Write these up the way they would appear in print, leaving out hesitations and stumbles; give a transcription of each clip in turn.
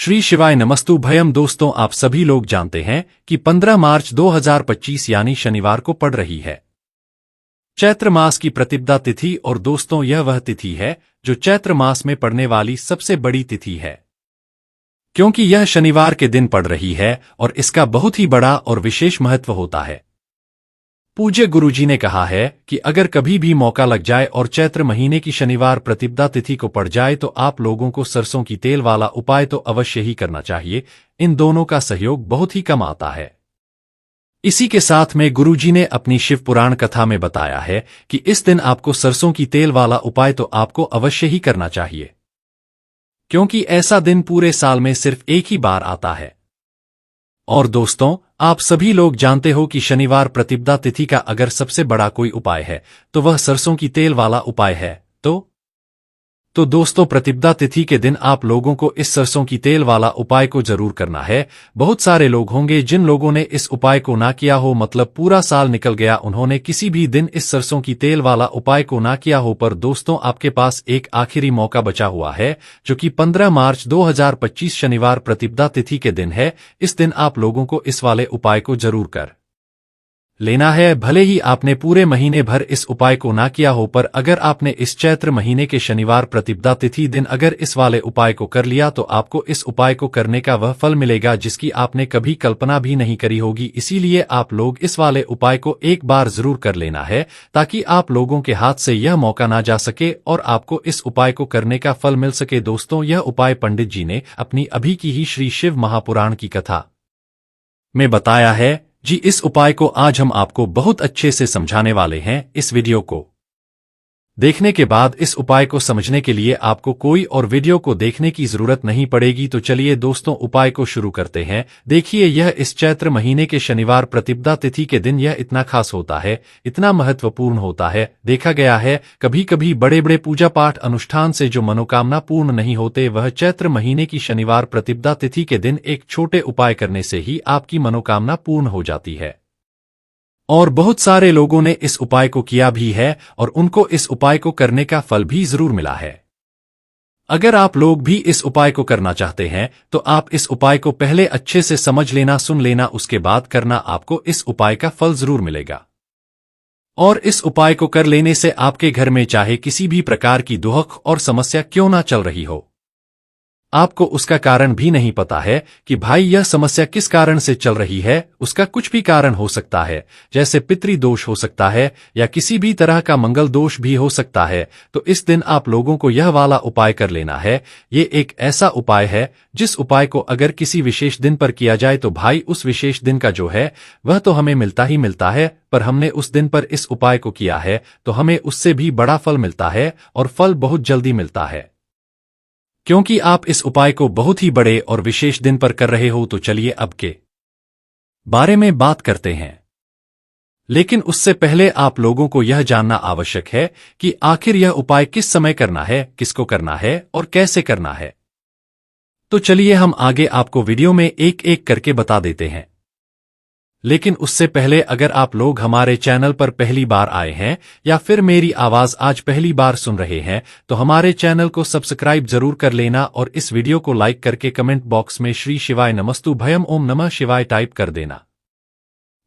श्री शिवाय नमस्तु भयम। दोस्तों, आप सभी लोग जानते हैं कि 15 मार्च 2025 यानी शनिवार को पड़ रही है चैत्र मास की प्रतिपदा तिथि। और दोस्तों, यह वह तिथि है जो चैत्र मास में पड़ने वाली सबसे बड़ी तिथि है, क्योंकि यह शनिवार के दिन पड़ रही है और इसका बहुत ही बड़ा और विशेष महत्व होता है। पूज्य गुरुजी ने कहा है कि अगर कभी भी मौका लग जाए और चैत्र महीने की शनिवार प्रतिपदा तिथि को पड़ जाए तो आप लोगों को सरसों की तेल वाला उपाय तो अवश्य ही करना चाहिए। इन दोनों का सहयोग बहुत ही कम आता है। इसी के साथ में गुरुजी ने अपनी शिव पुराण कथा में बताया है कि इस दिन आपको सरसों की तेल वाला उपाय तो आपको अवश्य ही करना चाहिए, क्योंकि ऐसा दिन पूरे साल में सिर्फ एक ही बार आता है। और दोस्तों, आप सभी लोग जानते हो कि शनिवार प्रतिपदा तिथि का अगर सबसे बड़ा कोई उपाय है तो वह सरसों की तेल वाला उपाय है। तो दोस्तों, प्रतिपदा तिथि के दिन आप लोगों को इस सरसों की तेल वाला उपाय को जरूर करना है। बहुत सारे लोग होंगे जिन लोगों ने इस उपाय को ना किया हो, मतलब पूरा साल निकल गया, उन्होंने किसी भी दिन इस सरसों की तेल वाला उपाय को ना किया हो। पर दोस्तों, आपके पास एक आखिरी मौका बचा हुआ है, जो कि 15 मार्च 2025 शनिवार प्रतिपदा तिथि के दिन है। इस दिन आप लोगों को इस वाले उपाय को जरूर कर लेना है। भले ही आपने पूरे महीने भर इस उपाय को ना किया हो, पर अगर आपने इस चैत्र महीने के शनिवार प्रतिपदा तिथि दिन अगर इस वाले उपाय को कर लिया तो आपको इस उपाय को करने का वह फल मिलेगा जिसकी आपने कभी कल्पना भी नहीं करी होगी। इसीलिए आप लोग इस वाले उपाय को एक बार जरूर कर लेना है, ताकि आप लोगों के हाथ से यह मौका ना जा सके और आपको इस उपाय को करने का फल मिल सके। दोस्तों, यह उपाय पंडित जी ने अपनी अभी की ही श्री शिव महापुराण की कथा में बताया है जी। इस उपाय को आज हम आपको बहुत अच्छे से समझाने वाले हैं। इस वीडियो को देखने के बाद इस उपाय को समझने के लिए आपको कोई और वीडियो को देखने की जरूरत नहीं पड़ेगी। तो चलिए दोस्तों, उपाय को शुरू करते हैं। देखिए, यह इस चैत्र महीने के शनिवार प्रतिपदा तिथि के दिन यह इतना खास होता है, इतना महत्वपूर्ण होता है। देखा गया है कभी कभी बड़े बड़े पूजा पाठ अनुष्ठान से जो मनोकामना पूर्ण नहीं होते, वह चैत्र महीने की शनिवार प्रतिपदा तिथि के दिन एक छोटे उपाय करने से ही आपकी मनोकामना पूर्ण हो जाती है। और बहुत सारे लोगों ने इस उपाय को किया भी है और उनको इस उपाय को करने का फल भी जरूर मिला है। अगर आप लोग भी इस उपाय को करना चाहते हैं तो आप इस उपाय को पहले अच्छे से समझ लेना, सुन लेना, उसके बाद करना। आपको इस उपाय का फल जरूर मिलेगा। और इस उपाय को कर लेने से आपके घर में चाहे किसी भी प्रकार की दुख और समस्या क्यों ना चल रही हो, आपको उसका कारण भी नहीं पता है कि भाई यह समस्या किस कारण से चल रही है, उसका कुछ भी कारण हो सकता है, जैसे पितृ दोष हो सकता है या किसी भी तरह का मंगल दोष भी हो सकता है। तो इस दिन आप लोगों को यह वाला उपाय कर लेना है। ये एक ऐसा उपाय है जिस उपाय को अगर किसी विशेष दिन पर किया जाए तो भाई उस विशेष दिन का जो है वह तो हमें मिलता ही मिलता है, पर हमने उस दिन पर इस उपाय को किया है तो हमें उससे भी बड़ा फल मिलता है, और फल बहुत जल्दी मिलता है, क्योंकि आप इस उपाय को बहुत ही बड़े और विशेष दिन पर कर रहे हो। तो चलिए अब के बारे में बात करते हैं, लेकिन उससे पहले आप लोगों को यह जानना आवश्यक है कि आखिर यह उपाय किस समय करना है, किसको करना है और कैसे करना है। तो चलिए हम आगे आपको वीडियो में एक एक करके बता देते हैं। लेकिन उससे पहले अगर आप लोग हमारे चैनल पर पहली बार आए हैं या फिर मेरी आवाज आज पहली बार सुन रहे हैं तो हमारे चैनल को सब्सक्राइब जरूर कर लेना और इस वीडियो को लाइक करके कमेंट बॉक्स में श्री शिवाय नमस्तु भयम ओम नमः शिवाय टाइप कर देना।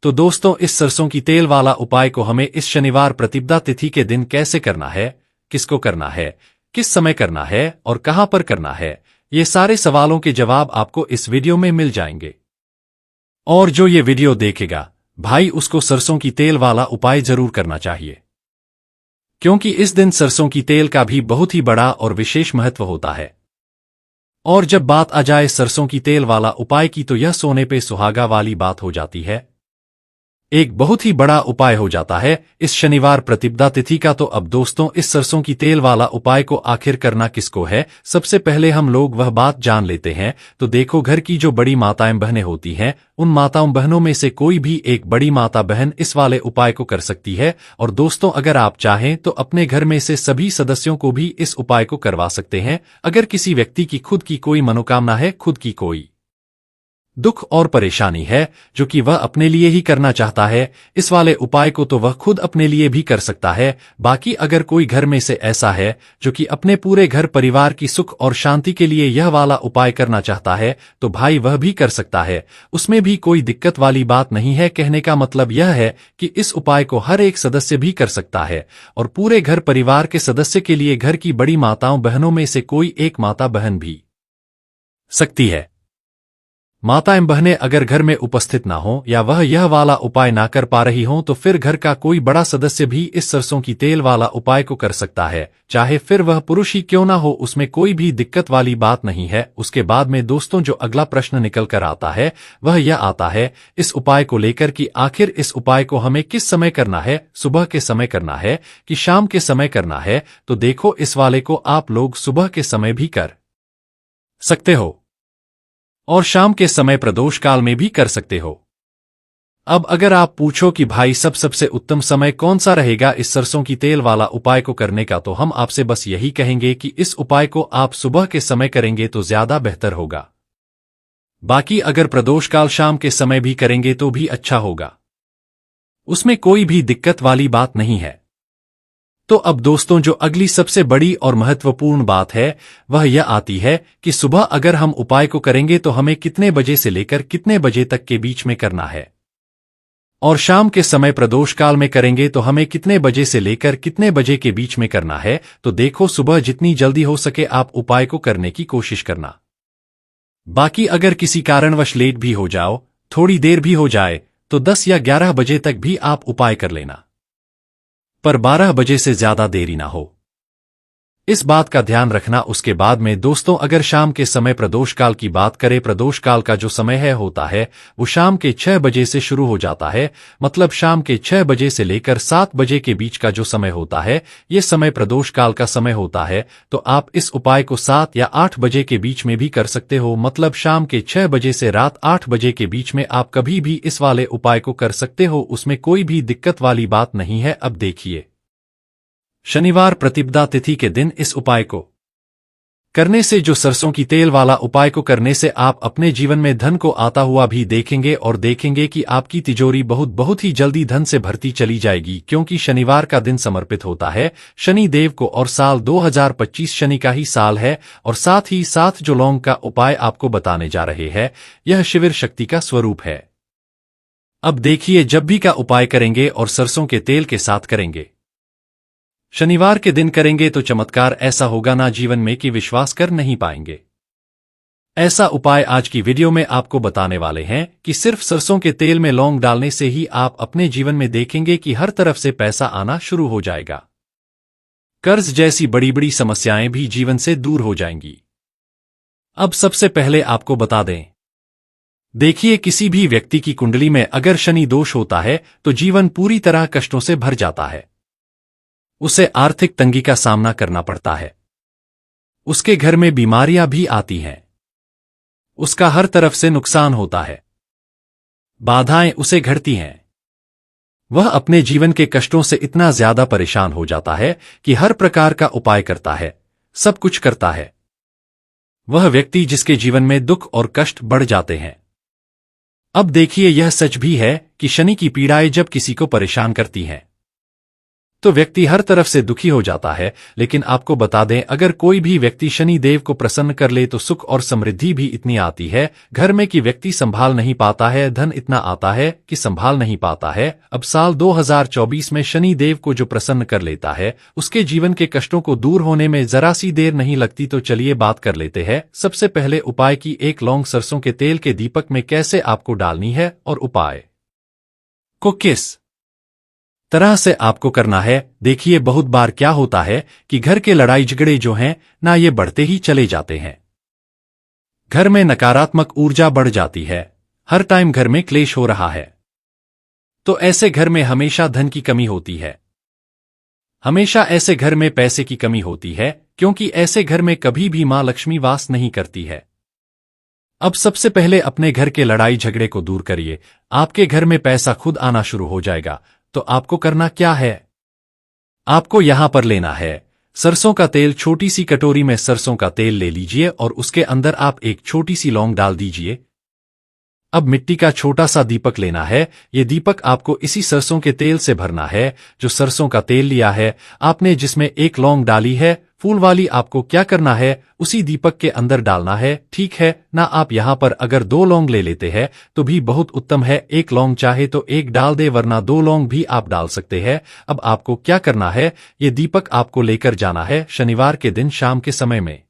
तो दोस्तों, इस सरसों की तेल वाला उपाय को हमें इस शनिवार प्रतिपदा तिथि के दिन कैसे करना है, किसको करना है, किस समय करना है और कहां पर करना है, ये सारे सवालों के जवाब आपको इस वीडियो में मिल जाएंगे। और जो ये वीडियो देखेगा भाई, उसको सरसों की तेल वाला उपाय जरूर करना चाहिए, क्योंकि इस दिन सरसों की तेल का भी बहुत ही बड़ा और विशेष महत्व होता है। और जब बात आ जाए सरसों की तेल वाला उपाय की तो यह सोने पे सुहागा वाली बात हो जाती है, एक बहुत ही बड़ा उपाय हो जाता है इस शनिवार प्रतिपदा तिथि का। तो अब दोस्तों, इस सरसों की तेल वाला उपाय को आखिर करना किसको है, सबसे पहले हम लोग वह बात जान लेते हैं। तो देखो, घर की जो बड़ी माताएं बहनें होती हैं, उन माताओं बहनों में से कोई भी एक बड़ी माता बहन इस वाले उपाय को कर सकती है। और दोस्तों, अगर आप चाहें तो अपने घर में से सभी सदस्यों को भी इस उपाय को करवा सकते हैं। अगर किसी व्यक्ति की खुद की कोई मनोकामना है, खुद की कोई दुख और परेशानी है जो कि वह अपने लिए ही करना चाहता है, इस वाले उपाय को तो वह खुद अपने लिए भी कर सकता है। बाकी अगर कोई घर में से ऐसा है जो कि अपने पूरे घर परिवार की सुख और शांति के लिए यह वाला उपाय करना चाहता है, तो भाई वह भी कर सकता है, उसमें भी कोई दिक्कत वाली बात नहीं है। कहने का मतलब यह है कि इस उपाय को हर एक सदस्य भी कर सकता है, और पूरे घर परिवार के सदस्य के लिए घर की बड़ी माताओं बहनों में से कोई एक माता बहन भी सकती है। माताएं बहनें अगर घर में उपस्थित ना हो या वह यह वाला उपाय ना कर पा रही हों, तो फिर घर का कोई बड़ा सदस्य भी इस सरसों की तेल वाला उपाय को कर सकता है, चाहे फिर वह पुरुष ही क्यों ना हो, उसमें कोई भी दिक्कत वाली बात नहीं है। उसके बाद में दोस्तों जो अगला प्रश्न निकल कर आता है वह यह आता है इस उपाय को लेकर कि आखिर इस उपाय को हमें किस समय करना है, सुबह के समय करना है कि शाम के समय करना है। तो देखो, इस वाले को आप लोग सुबह के समय भी कर सकते हो और शाम के समय प्रदोष काल में भी कर सकते हो। अब अगर आप पूछो कि भाई सबसे उत्तम समय कौन सा रहेगा इस सरसों की तेल वाला उपाय को करने का, तो हम आपसे बस यही कहेंगे कि इस उपाय को आप सुबह के समय करेंगे तो ज्यादा बेहतर होगा। बाकी अगर प्रदोष काल शाम के समय भी करेंगे तो भी अच्छा होगा, उसमें कोई भी दिक्कत वाली बात नहीं है। तो अब दोस्तों जो अगली सबसे बड़ी और महत्वपूर्ण बात है वह यह आती है कि सुबह अगर हम उपाय को करेंगे तो हमें कितने बजे से लेकर कितने बजे तक के बीच में करना है, और शाम के समय प्रदोष काल में करेंगे तो हमें कितने बजे से लेकर कितने बजे के बीच में करना है। तो देखो, सुबह जितनी जल्दी हो सके आप उपाय को करने की कोशिश करना। बाकी अगर किसी कारणवश लेट भी हो जाओ, थोड़ी देर भी हो जाए, तो 10 या 11 बजे तक भी आप उपाय कर लेना, पर 12 बजे से ज्यादा देरी ना हो, इस बात का ध्यान रखना। उसके बाद में दोस्तों अगर शाम के समय प्रदोष काल की बात करें, प्रदोष काल का जो समय है होता है वो शाम के 6 बजे से शुरू हो जाता है, मतलब शाम के 6 बजे से लेकर 7 बजे के बीच का जो समय होता है ये समय प्रदोष काल का समय होता है। तो आप इस उपाय को 7 या 8 बजे के बीच में भी कर सकते हो, मतलब शाम के 6 बजे से रात 8 बजे के बीच में आप कभी भी इस वाले उपाय को कर सकते हो, उसमें कोई भी दिक्कत वाली बात नहीं है। अब देखिए, शनिवार प्रतिपदा तिथि के दिन इस उपाय को करने से, जो सरसों की तेल वाला उपाय को करने से आप अपने जीवन में धन को आता हुआ भी देखेंगे, और देखेंगे कि आपकी तिजोरी बहुत ही जल्दी धन से भरती चली जाएगी, क्योंकि शनिवार का दिन समर्पित होता है शनि देव को, और साल 2025 शनि का ही साल है। और साथ ही साथ जो लौंग का उपाय आपको बताने जा रहे हैं यह शिविर शक्ति का स्वरूप है। अब देखिए, जब भी का उपाय करेंगे और सरसों के तेल के साथ करेंगे, शनिवार के दिन करेंगे, तो चमत्कार ऐसा होगा ना जीवन में कि विश्वास कर नहीं पाएंगे। ऐसा उपाय आज की वीडियो में आपको बताने वाले हैं कि सिर्फ सरसों के तेल में लौंग डालने से ही आप अपने जीवन में देखेंगे कि हर तरफ से पैसा आना शुरू हो जाएगा, कर्ज जैसी बड़ी बड़ी समस्याएं भी जीवन से दूर हो जाएंगी। अब सबसे पहले आपको बता दें, देखिए, किसी भी व्यक्ति की कुंडली में अगर शनि दोष होता है तो जीवन पूरी तरह कष्टों से भर जाता है, उसे आर्थिक तंगी का सामना करना पड़ता है, उसके घर में बीमारियां भी आती हैं, उसका हर तरफ से नुकसान होता है, बाधाएं उसे घटती हैं, वह अपने जीवन के कष्टों से इतना ज्यादा परेशान हो जाता है कि हर प्रकार का उपाय करता है, सब कुछ करता है। वह व्यक्ति जिसके जीवन में दुख और कष्ट बढ़ जाते हैं। अब देखिए, यह सच भी है कि शनि की पीड़ाएं जब किसी को परेशान करती हैं तो व्यक्ति हर तरफ से दुखी हो जाता है। लेकिन आपको बता दें, अगर कोई भी व्यक्ति शनि देव को प्रसन्न कर ले तो सुख और समृद्धि भी इतनी आती है घर में कि व्यक्ति संभाल नहीं पाता है, धन इतना आता है कि संभाल नहीं पाता है। अब साल 2024 में शनि देव को जो प्रसन्न कर लेता है उसके जीवन के कष्टों को दूर होने में जरा सी देर नहीं लगती। तो चलिए बात कर लेते हैं सबसे पहले उपाय की। एक लौंग सरसों के तेल के दीपक में कैसे आपको डालनी है और उपाय को किस तरह से आपको करना है। देखिए, बहुत बार क्या होता है कि घर के लड़ाई झगड़े जो हैं ना, ये बढ़ते ही चले जाते हैं, घर में नकारात्मक ऊर्जा बढ़ जाती है, हर टाइम घर में क्लेश हो रहा है। तो ऐसे घर में हमेशा धन की कमी होती है, हमेशा ऐसे घर में पैसे की कमी होती है, क्योंकि ऐसे घर में कभी भी मां लक्ष्मी वास नहीं करती है। अब सबसे पहले अपने घर के लड़ाई झगड़े को दूर करिए, आपके घर में पैसा खुद आना शुरू हो जाएगा। तो आपको करना क्या है, आपको यहां पर लेना है सरसों का तेल। छोटी सी कटोरी में सरसों का तेल ले लीजिए और उसके अंदर आप एक छोटी सी लौंग डाल दीजिए। अब मिट्टी का छोटा सा दीपक लेना है। ये दीपक आपको इसी सरसों के तेल से भरना है, जो सरसों का तेल लिया है आपने, जिसमें एक लौंग डाली है फूल वाली। आपको क्या करना है, उसी दीपक के अंदर डालना है, ठीक है ना। आप यहाँ पर अगर 2 लौंग ले लेते हैं तो भी बहुत उत्तम है। एक लौंग चाहे तो एक डाल दे, वरना 2 लौंग भी आप डाल सकते हैं। अब आपको क्या करना है, ये दीपक आपको लेकर जाना है शनिवार के दिन शाम के समय में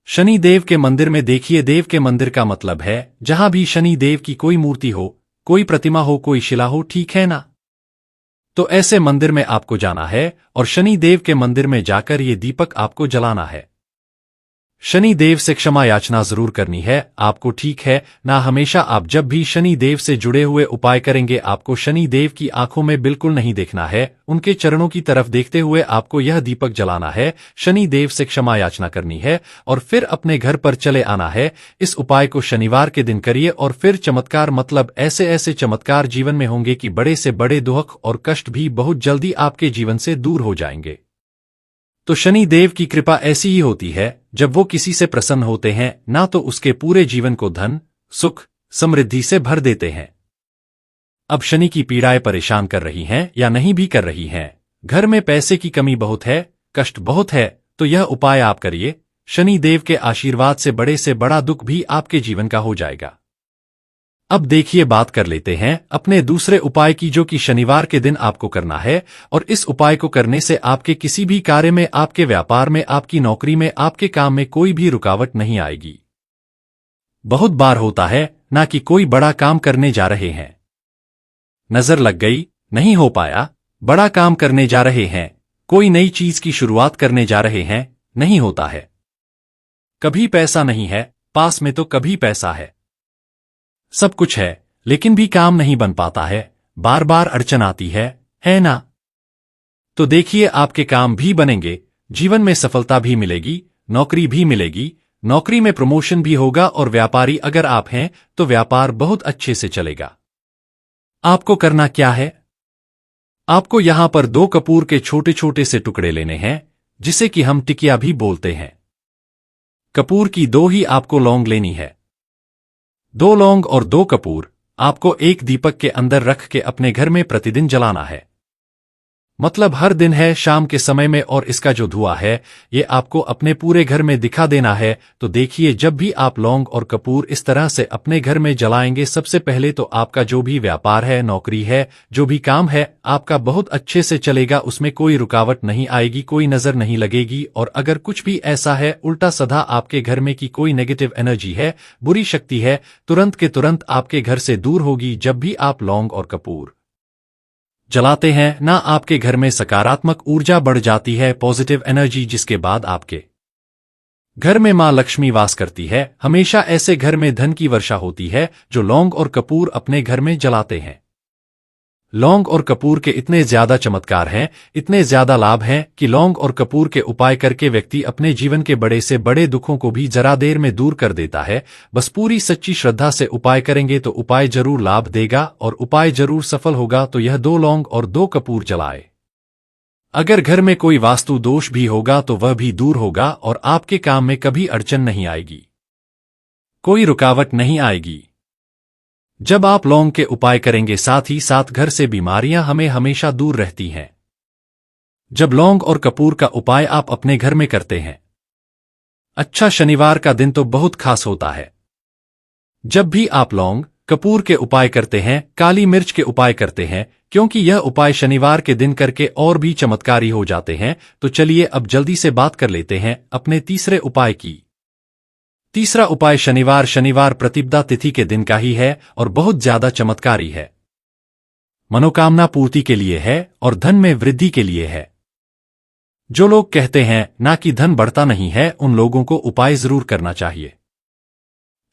शनि देव के मंदिर में। देखिए, देव के मंदिर का मतलब है जहां भी शनि देव की कोई मूर्ति हो, कोई प्रतिमा हो, कोई शिला हो, ठीक है ना। तो ऐसे मंदिर में आपको जाना है और शनि देव के मंदिर में जाकर ये दीपक आपको जलाना है। शनि देव से क्षमा याचना जरूर करनी है आपको, ठीक है ना। हमेशा आप जब भी शनि देव से जुड़े हुए उपाय करेंगे, आपको शनि देव की आंखों में बिल्कुल नहीं देखना है, उनके चरणों की तरफ देखते हुए आपको यह दीपक जलाना है, शनि देव से क्षमा याचना करनी है और फिर अपने घर पर चले आना है। इस उपाय को शनिवार के दिन करिए और फिर चमत्कार, मतलब ऐसे ऐसे चमत्कार जीवन में होंगे कि बड़े से बड़े दुख और कष्ट भी बहुत जल्दी आपके जीवन से दूर हो जाएंगे। तो शनि देव की कृपा ऐसी ही होती है, जब वो किसी से प्रसन्न होते हैं ना तो उसके पूरे जीवन को धन, सुख, समृद्धि से भर देते हैं। अब शनि की पीड़ाएं परेशान कर रही हैं या नहीं भी कर रही हैं, घर में पैसे की कमी बहुत है, कष्ट बहुत है, तो यह उपाय आप करिए। शनि देव के आशीर्वाद से बड़ा दुख भी आपके जीवन का हो जाएगा। अब देखिए, बात कर लेते हैं अपने दूसरे उपाय की, जो कि शनिवार के दिन आपको करना है। और इस उपाय को करने से आपके किसी भी कार्य में, आपके व्यापार में, आपकी नौकरी में, आपके काम में कोई भी रुकावट नहीं आएगी। बहुत बार होता है ना कि कोई बड़ा काम करने जा रहे हैं, नजर लग गई, नहीं हो पाया। बड़ा काम करने जा रहे हैं, कोई नई चीज की शुरुआत करने जा रहे हैं, नहीं होता है। कभी पैसा नहीं है पास में, तो कभी पैसा है, सब कुछ है, लेकिन भी काम नहीं बन पाता है, बार बार अड़चन आती है ना। तो देखिए, आपके काम भी बनेंगे, जीवन में सफलता भी मिलेगी, नौकरी भी मिलेगी, नौकरी में प्रमोशन भी होगा, और व्यापारी अगर आप हैं तो व्यापार बहुत अच्छे से चलेगा। आपको करना क्या है, आपको यहां पर 2 कपूर के छोटे छोटे से टुकड़े लेने हैं, जिसे कि हम टिकिया भी बोलते हैं। कपूर की 2 ही आपको लौंग लेनी है, 2 लौंग और 2 कपूर आपको एक दीपक के अंदर रख के अपने घर में प्रतिदिन जलाना है। मतलब हर दिन है शाम के समय में, और इसका जो धुआं है ये आपको अपने पूरे घर में दिखा देना है। तो देखिए, जब भी आप लौंग और कपूर इस तरह से अपने घर में जलाएंगे, सबसे पहले तो आपका जो भी व्यापार है, नौकरी है, जो भी काम है आपका बहुत अच्छे से चलेगा, उसमें कोई रुकावट नहीं आएगी, कोई नजर नहीं लगेगी। और अगर कुछ भी ऐसा है उल्टा सधा आपके घर में कि कोई नेगेटिव एनर्जी है, बुरी शक्ति है, तुरंत के तुरंत आपके घर से दूर होगी। जब भी आप लौंग और कपूर जलाते हैं ना, आपके घर में सकारात्मक ऊर्जा बढ़ जाती है, पॉजिटिव एनर्जी, जिसके बाद आपके घर में मां लक्ष्मी वास करती है। हमेशा ऐसे घर में धन की वर्षा होती है जो लौंग और कपूर अपने घर में जलाते हैं। लौंग और कपूर के इतने ज्यादा चमत्कार हैं, इतने ज्यादा लाभ हैं कि लौंग और कपूर के उपाय करके व्यक्ति अपने जीवन के बड़े से बड़े दुखों को भी जरा देर में दूर कर देता है। बस पूरी सच्ची श्रद्धा से उपाय करेंगे तो उपाय जरूर लाभ देगा और उपाय जरूर सफल होगा। तो यह 2 लौंग और 2 कपूर जलाए। अगर घर में कोई वास्तु दोष भी होगा तो वह भी दूर होगा और आपके काम में कभी अड़चन नहीं आएगी, कोई रुकावट नहीं आएगी। जब आप लौंग के उपाय करेंगे, साथ ही साथ घर से बीमारियां हमें हमेशा दूर रहती हैं। जब लौंग और कपूर का उपाय आप अपने घर में करते हैं, अच्छा, शनिवार का दिन तो बहुत खास होता है। जब भी आप लौंग कपूर के उपाय करते हैं, काली मिर्च के उपाय करते हैं, क्योंकि यह उपाय शनिवार के दिन करके और भी चमत्कारी हो जाते हैं। तो चलिए अब जल्दी से बात कर लेते हैं अपने तीसरे उपाय की। तीसरा उपाय शनिवार प्रतिपदा तिथि के दिन का ही है और बहुत ज्यादा चमत्कारी है। मनोकामना पूर्ति के लिए है और धन में वृद्धि के लिए है। जो लोग कहते हैं ना कि धन बढ़ता नहीं है, उन लोगों को उपाय जरूर करना चाहिए।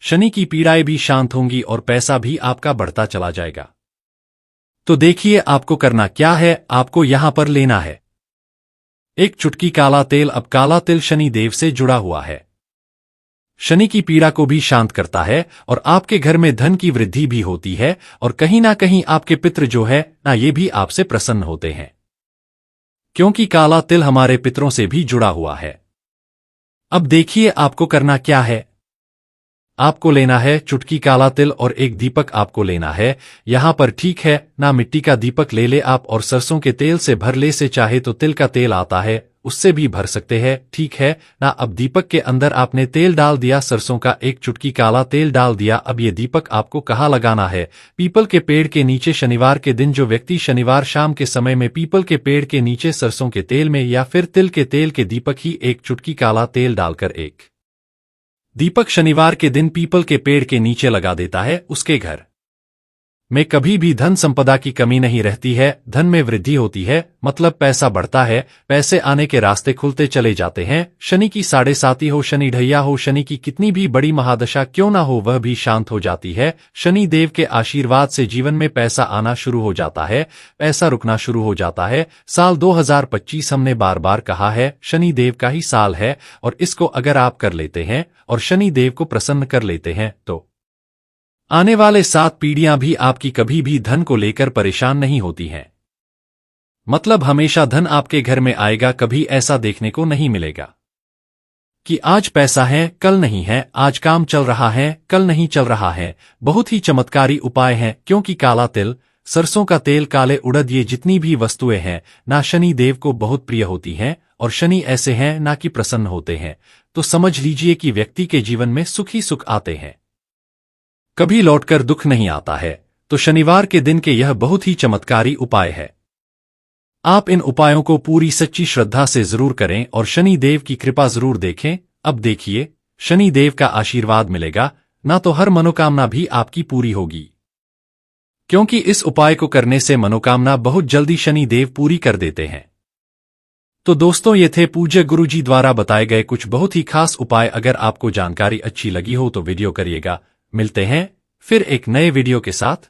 शनि की पीड़ाएं भी शांत होंगी और पैसा भी आपका बढ़ता चला जाएगा। तो देखिए, आपको करना क्या है, आपको यहां पर लेना है 1 चुटकी काला तेल। अब काला तिल शनि देव से जुड़ा हुआ है, शनि की पीड़ा को भी शांत करता है और आपके घर में धन की वृद्धि भी होती है। और कहीं ना कहीं आपके पितृ जो है ना, ये भी आपसे प्रसन्न होते हैं, क्योंकि काला तिल हमारे पितरों से भी जुड़ा हुआ है। अब देखिए, आपको करना क्या है, आपको लेना है चुटकी काला तिल और एक दीपक आपको लेना है। यहाँ पर ठीक है ना, मिट्टी का दीपक ले आप और सरसों के तेल से भर ले, से चाहे तो तिल का तेल आता है उससे भी भर सकते हैं, ठीक है ना। अब दीपक के अंदर आपने तेल डाल दिया, सरसों का एक चुटकी काला तेल डाल दिया। अब ये दीपक आपको कहाँ लगाना है? पीपल के पेड़ के नीचे। शनिवार के दिन जो व्यक्ति शनिवार शाम के समय में पीपल के पेड़ के नीचे सरसों के तेल में या फिर तिल के तेल के दीपक ही एक चुटकी काला तेल डालकर एक दीपक शनिवार के दिन पीपल के पेड़ के नीचे लगा देता है, उसके घर में कभी भी धन संपदा की कमी नहीं रहती है, धन में वृद्धि होती है, मतलब पैसा बढ़ता है, पैसे आने के रास्ते खुलते चले जाते हैं। शनि की 7.5 हो, शनि ढैया हो, शनि की कितनी भी बड़ी महादशा क्यों ना हो वह भी शांत हो जाती है। शनि देव के आशीर्वाद से जीवन में पैसा आना शुरू हो जाता है, पैसा रुकना शुरू हो जाता है। साल 2025 हमने बार बार कहा है शनि देव का ही साल है, और इसको अगर आप कर लेते हैं और शनि देव को प्रसन्न कर लेते हैं तो आने वाले 7 पीढ़ियां भी आपकी कभी भी धन को लेकर परेशान नहीं होती हैं। मतलब हमेशा धन आपके घर में आएगा, कभी ऐसा देखने को नहीं मिलेगा कि आज पैसा है कल नहीं है, आज काम चल रहा है कल नहीं चल रहा है। बहुत ही चमत्कारी उपाय है, क्योंकि काला तिल, सरसों का तेल, काले उड़द, ये जितनी भी वस्तुएं हैं ना शनि देव को बहुत प्रिय होती हैं, और शनि ऐसे हैं ना कि प्रसन्न होते हैं, तो समझ लीजिए कि व्यक्ति के जीवन में सुख ही सुख आते हैं, कभी लौटकर दुख नहीं आता है। तो शनिवार के दिन के यह बहुत ही चमत्कारी उपाय है। आप इन उपायों को पूरी सच्ची श्रद्धा से जरूर करें और शनि देव की कृपा जरूर देखें। अब देखिए, शनि देव का आशीर्वाद मिलेगा ना, तो हर मनोकामना भी आपकी पूरी होगी, क्योंकि इस उपाय को करने से मनोकामना बहुत जल्दी शनि देव पूरी कर देते हैं। तो दोस्तों, ये थे पूज्य गुरुजी द्वारा बताए गए कुछ बहुत ही खास उपाय। अगर आपको जानकारी अच्छी लगी हो तो वीडियो करिएगा। मिलते हैं फिर एक नए वीडियो के साथ।